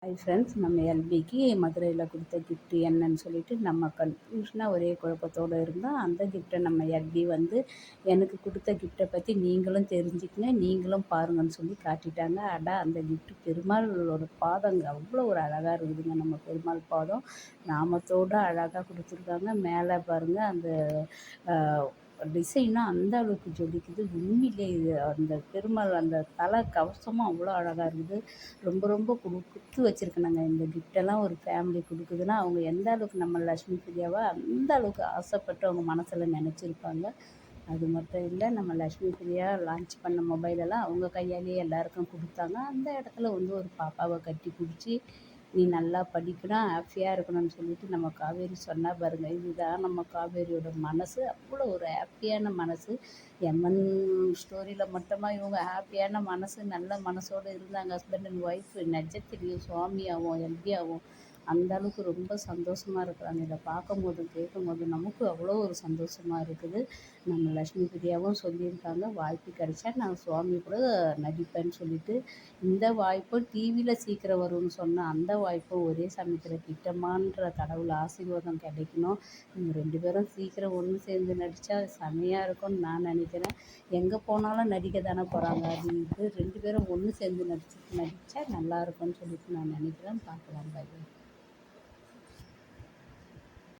Hi friends, நம்ம எல்பிக்கு மதுரையில் கொடுத்த கிஃப்ட் என்னன்னு சொல்லிட்டு நம்ம கன்ஃபியூஷனாக ஒரே குழப்பத்தோடு இருந்தோம். அந்த கிஃப்ட்டை நம்ம எல்பி வந்து எனக்கு கொடுத்த கிஃப்ட்டை பற்றி நீங்களும் தெரிஞ்சுக்கங்க, நீங்களும் பாருங்கன்னு சொல்லி காட்டிட்டாங்க. அந்த கிஃப்ட்டு பெருமாளோட பாதங்க அவ்வளோ ஒரு அழகாக இருக்குதுங்க. நம்ம பெருமாள் பாதம் நாமத்தோடு அழகாக கொடுத்துருக்காங்க. மேலே பாருங்கள், அந்த டிசைனும் அந்த அளவுக்கு ஜொலிக்குது. உண்மையிலே இது அந்த பெருமாள் அந்த தலை கவசமும் அவ்வளோ அழகாக இருக்குது. ரொம்ப ரொம்ப கொடுத்து வச்சுருக்கேனுங்க. இந்த கிஃப்டெல்லாம் ஒரு ஃபேமிலி கொடுக்குதுன்னா அவங்க எந்த அளவுக்கு நம்ம லக்ஷ்மி பிரியாவை அந்த அளவுக்கு ஆசைப்பட்டு அவங்க மனசில் நினச்சிருப்பாங்க. அது மட்டும் இல்லை, நம்ம லக்ஷ்மி பிரியா லான்ச் பண்ண மொபைலெல்லாம் அவங்க கையாலேயே எல்லாருக்கும் கொடுத்தாங்க. அந்த இடத்துல வந்து ஒரு பாப்பாவை கட்டி பிடிச்சி, நீ நல்லா படிக்கணும், ஹாப்பியாக இருக்கணும்னு சொல்லிட்டு நம்ம காவேரி சொன்னா பாருங்கள். இதுதான் நம்ம காவேரியோட மனசு. அவ்வளோ ஒரு ஹாப்பியான மனசு. எம்என் ஸ்டோரியில் மட்டுமா இவங்க ஹாப்பியான மனசு, நல்ல மனசோடு இருந்தாங்க. ஹஸ்பண்ட் அண்ட் ஒய்ஃபு நிஜத்துலேயும் சுவாமியாகவும் எல்பியாகவும் அந்த அளவுக்கு ரொம்ப சந்தோஷமாக இருக்கிறாங்க. இதை பார்க்கும்போதும் கேட்கும்போதும் நமக்கு அவ்வளோ ஒரு சந்தோஷமாக இருக்குது. நம்ம லக்ஷ்மி பிரியாவும் சொல்லியிருக்காங்க, வாய்ப்பு கிடைச்சா நான் சுவாமி கூட நடிப்பேன்னு சொல்லிட்டு. இந்த வாய்ப்பும் டிவியில் சீக்கிரம் வரும்னு சொன்ன அந்த வாய்ப்பும் ஒரே சமயத்தில் கிட்டமான்ற கடவுள் ஆசீர்வாதம் கிடைக்கணும். இவங்க 2 பேரும் சீக்கிரம் ஒன்று சேர்ந்து நடித்தா செமையாக இருக்கும்னு நான் நினைக்கிறேன். எங்கே போனாலும் நடிக்க தானே போகிறாங்க. அது இது 2 பேரும் ஒன்று சேர்ந்து நடித்தா நல்லாயிருக்கும்னு சொல்லிட்டு நான் நினைக்கிறேன். பார்க்கலாம். பை.